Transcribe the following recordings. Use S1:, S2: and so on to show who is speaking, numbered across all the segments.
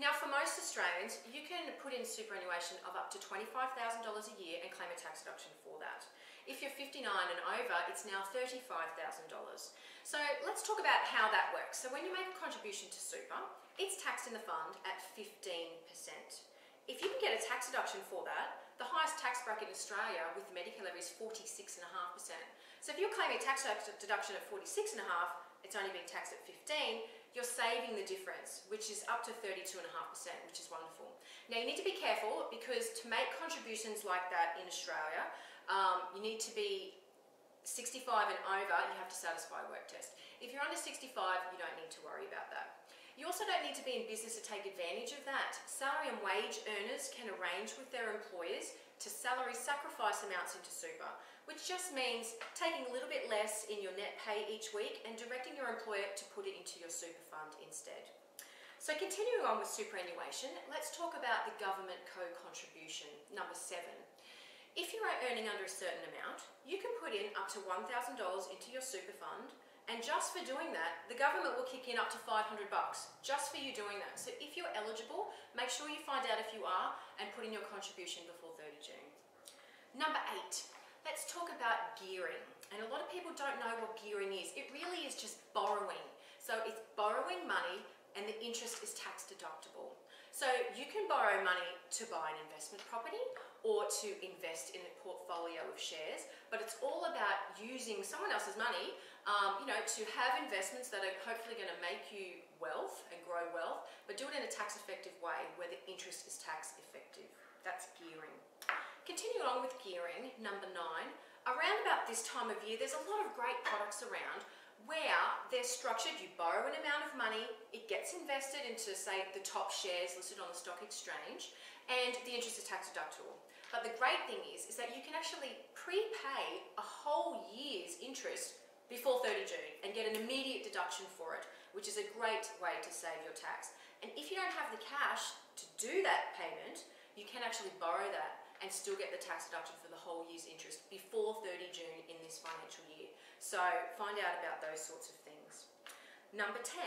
S1: Now, for most Australians, you can put in superannuation of up to $25,000 a year and claim a tax deduction for that. If you're 59 and over, it's now $35,000. So let's talk about how that works. So when you make a contribution to super, it's taxed in the fund at 15%. If you can get a tax deduction for that, the highest tax bracket in Australia with the Medicare levy is 46.5%. So if you're claiming a tax deduction at 46.5%, it's only being taxed at 15%, you're saving the difference, which is up to 32.5%, which is wonderful. Now you need to be careful because to make contributions like that in Australia, you need to be 65 and over, you have to satisfy a work test. If you're under 65, you don't need to worry about that. You also don't need to be in business to take advantage of that. Salary and wage earners can arrange with their employers to salary sacrifice amounts into super, which just means taking a little bit less in your net pay each week and directing your employer to put it into your super fund instead. So continuing on with superannuation, let's talk about the government co-contribution, number 7. If you are earning under a certain amount, you can put in up to $1,000 into your super fund, and just for doing that, the government will kick in up to $500 just for you doing that. So if you're eligible, make sure you find out if you are and put in your contribution before 30 June. Number 8, let's talk about gearing. And a lot of people don't know what gearing is. It really is just borrowing. So it's borrowing money and the interest is tax deductible. So you can borrow money to buy an investment property or to invest in a portfolio of shares, but it's all about using someone else's money to have investments that are hopefully going to make you wealth and grow wealth, but do it in a tax effective way where the interest is tax effective. That's gearing. Continuing on with gearing, number 9, around about this time of year, there's a lot of great products around where they're structured. You borrow an amount of money, it gets invested into, say, the top shares listed on the stock exchange, and the interest is tax deductible. But the great thing is that you can actually prepay a whole year's interest before 30 June and get an immediate deduction for it, which is a great way to save your tax. And if you don't have the cash to do that payment, you can actually borrow that and still get the tax deduction for the whole year's interest before 30 June in this financial year. So find out about those sorts of things. Number 10,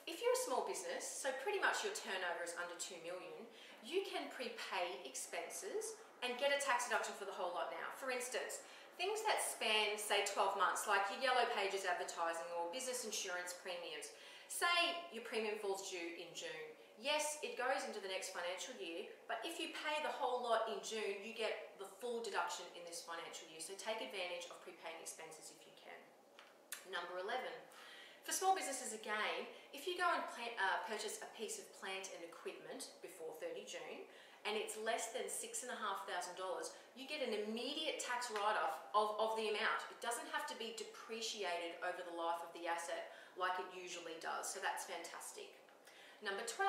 S1: if you're a small business, so pretty much your turnover is under 2 million, you can prepay expenses and get a tax deduction for the whole lot now. For instance, things that span, say, 12 months, like your Yellow Pages advertising or business insurance premiums. Say your premium falls due in June. Yes, it goes into the next financial year, but if you pay the whole lot in June, you get the full deduction in this financial year. So take advantage of prepaying expenses if you can. Number 11. For small businesses again, if you go and purchase a piece of plant and equipment before 30 June, and it's less than $6,500, you get an immediate tax write-off of the amount. It doesn't have to be depreciated over the life of the asset like it usually does, so that's fantastic. Number 12,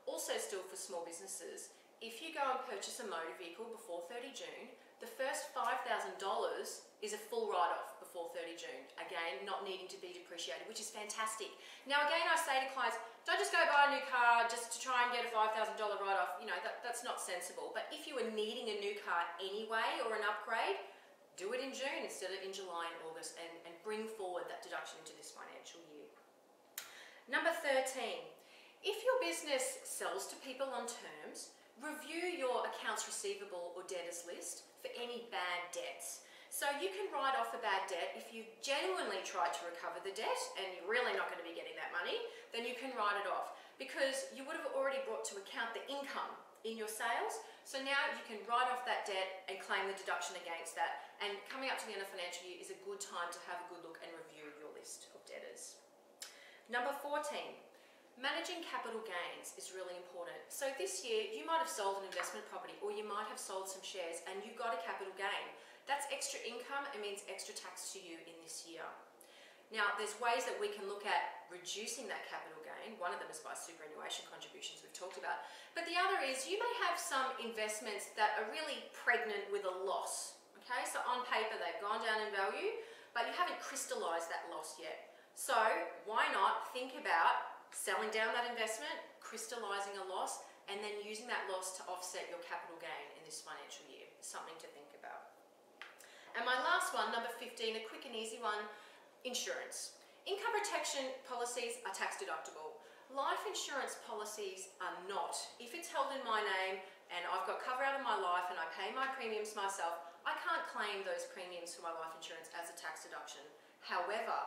S1: also still for small businesses, if you go and purchase a motor vehicle before 30 June, the first $5,000 is a full write-off before 30 June. Again, not needing to be depreciated, which is fantastic. Now again, I say to clients, don't just go buy a new car just to try and get a $5,000 write-off. You know, that's not sensible. But if you are needing a new car anyway or an upgrade, do it in June instead of in July and August and bring forward that deduction into this financial year. Number 13, if your business sells to people on terms, review your accounts receivable or debtors list for any bad debts. So you can write off a bad debt if you genuinely tried to recover the debt and you're really not going to be getting that money, then you can write it off because you would have already brought to account the income in your sales. So now you can write off that debt and claim the deduction against that. And coming up to the end of the financial year is a good time to have a good look and review your list of debtors. Number 14. Managing capital gains is really important. So this year you might have sold an investment property or you might have sold some shares and you got a capital gain. That's extra income and means extra tax to you in this year. Now there's ways that we can look at reducing that capital gain. One of them is by superannuation contributions we've talked about. But the other is you may have some investments that are really pregnant with a loss. Okay, so on paper they've gone down in value, but you haven't crystallized that loss yet. So why not think about selling down that investment, crystallizing a loss, and then using that loss to offset your capital gain in this financial year. Something to think about. And my last one, number 15, a quick and easy one, insurance. Income protection policies are tax deductible. Life insurance policies are not. If it's held in my name and I've got cover out of my life and I pay my premiums myself, I can't claim those premiums for my life insurance as a tax deduction. However,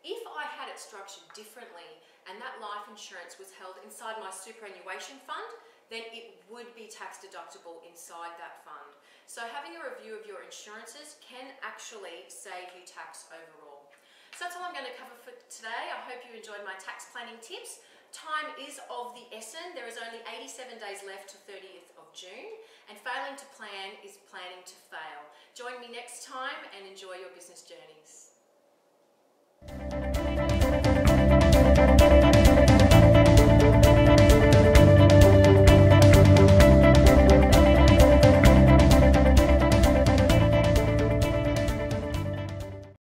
S1: if I had it structured differently and that life insurance was held inside my superannuation fund, then it would be tax deductible inside that fund. So having a review of your insurances can actually save you tax overall. So that's all I'm going to cover for today. I hope you enjoyed my tax planning tips. Time is of the essence. There is only 87 days left to 30th of June, and failing to plan is planning to fail. Join me next time and enjoy your business journeys.